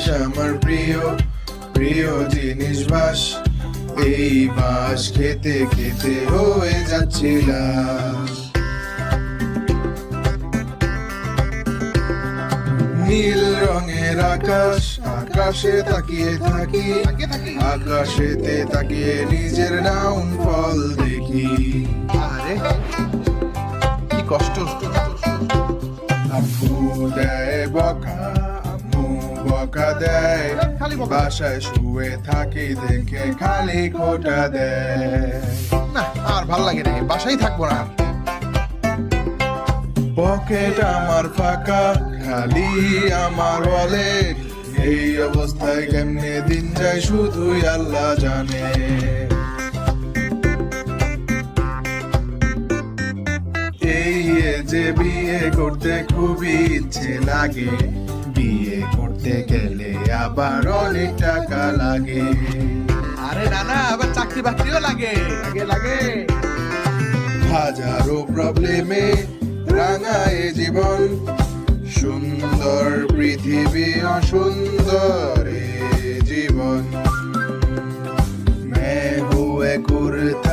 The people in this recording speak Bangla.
বাঁশ আমার প্রিয় প্রিয় জিনিস বাঁশ, এই বাঁশ খেতে খেতে হয়ে যাচ্ছিলাম। নীল রঙের আকাশ, আকাশে তাকিয়ে থাকি, আকাশেতে তাকিয়ে নিজের ডাউনফল দেখি। আরে কি কষ্ট। আব্বু দেয় বকা, আম্মু বকা দেয়, বাসায় শুয়ে থাকি দেখে খালি খোটা দেয়। না আর ভাল লাগে না, বাসায় থাকবো না। পকেট আমার ফাঁকা, খালি আমার ওয়ালেট, এই অবস্থায় কেমনে দিন যায় শুধুই আল্লাহ জানে। এই যে বিয়ে করতে খুবই ইচ্ছে লাগে, বিয়ে করতে গেলে আবার অনেক টাকা লাগে। আরে না না, আবার চাকরি বাকরিও লাগে, লাগে লাগে। হাজারো প্রবলেমে রাঙায় জীবন, সুন্দর পৃথিবী অসুন্দর এ জীবন। मैं हुए कुर्ता